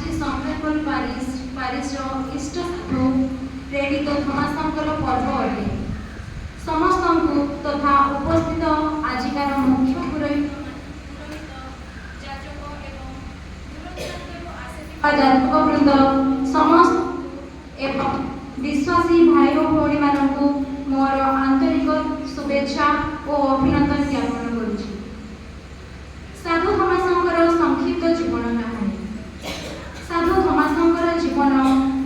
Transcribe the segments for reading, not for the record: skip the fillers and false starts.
आज सम्बलपुर पारिश इष्ट साधु प्रेरित थमासंकर पर्व अटे। समस्त तथा उपस्थित आजिकार मुख्य पुरोहित जातक वृंद समस्त एवं विश्वासी भाई और भौणी मानू मोर आंतरिक शुभेच्छा और अभिनंदन ज्ञापन करुछि। साधु थमासंकर संक्षिप्त जीवन कहानी। साधु थमासंकर जीवन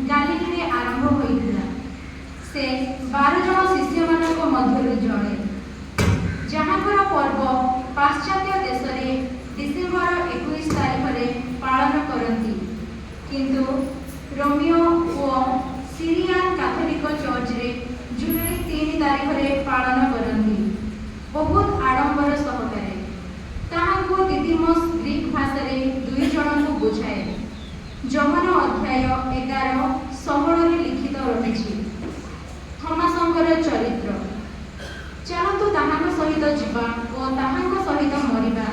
गालिले आरंभ होइतिला। से 12 जन शिष्य मानक मध्यरु जणे, जहाँकर पर्व पाश्चात्य देश में डिसेम्बर 21 तारीख में पालन करती, किंतु रोमियो और सीरियन कैथोलिक चर्च रे जुलाई 3 तारीख में पालन करती बहुत आडंबर सहकारे। ताहाको दिदिमस ग्रीक भाषा रे 2 जन को बुझाए। जमन अध्याय 11:16 रे लिखित रहिछि। थमासंकर चरित्र। चलतु ताहाको सहित जीवा और ताहाको सहित मरिबा।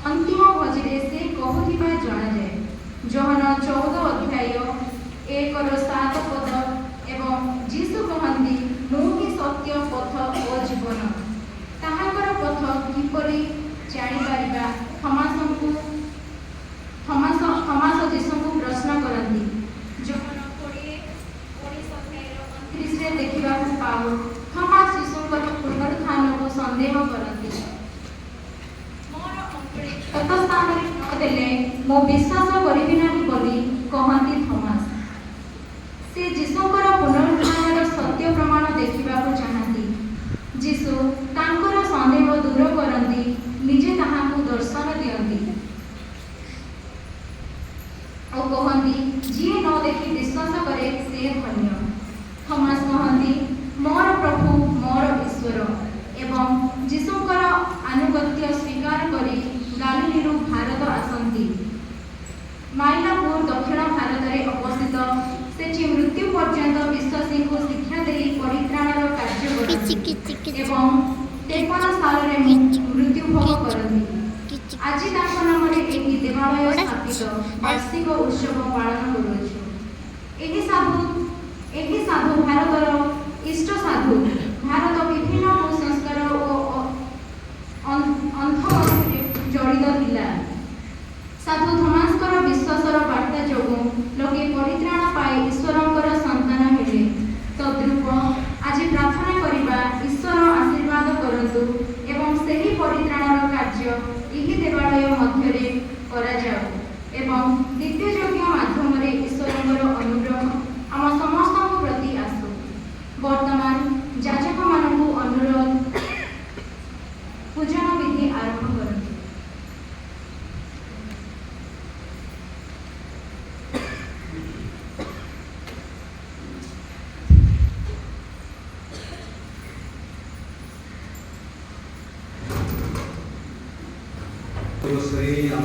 अंतिम भोजरे से कहूथिबा जणा जाए। जोहन 14 अध्याय 1-7 पद एवं जीसु कहती मु ही सत्य पथ और जीवन। ताहाकर पथ किपरि जानि पारिबा। थमास जीसुଙ୍କୁ प्रश्न करती। जोहन 20 अध्याय 29 देखा पाऊ थमास जीसुଙ୍କର पुनरुत्थान को संदेह करती। मोर अंतरे क्षत स्थान नदेले मो विश्वास करिबि नाही बोली कहती थमास। से जीसुଙ୍କର पुनरुत्थानर सत्य प्रमाण देखा चाहती। जीसु तांकर संदेह दूर करती, निजे ताहाकु दर्शन दियंती और कहती जी न देखी विश्वास करे से धन्य। थमास कहती मोर प्रभु मोर ईश्वर एवं जीसुଙ୍କର आनुगत्य स्वीकार करी गालिलीरू भारत आसती। माइलापुर दक्षिण भारत में अवस्थित से मृत्यु पर्यंत विश्वासी को शिक्षा दे परित्राणर कार्य करती एवं 53 साल मृत्यु भोग करती। आज नाम देवालय स्थापित वार्षिक उत्सव पालन करुछु। साधु भारतर इष्ट साधु भारत विभिन्न कुसंस्कार और अंध जड़ित थिला। साधु थमासकर विश्वासर वार्ता जोगु लोके परित्राण पाई ईश्वरंकर संतान हेले। तद्रूप आज प्रार्थना करिबा ईश्वर आशीर्वाद करंतु एवं सही परित्राणर कार्य यही देवालय मध्यरे करा जाऊ एवं नित्य यज्ञ माध्यम रे ईश्वरंकर अनुग्रह आम समस्त प्रति आसु। वर्तमान जाजक मानकु अनुरोध पूजन विधि आरंभ करंतु। Gostaria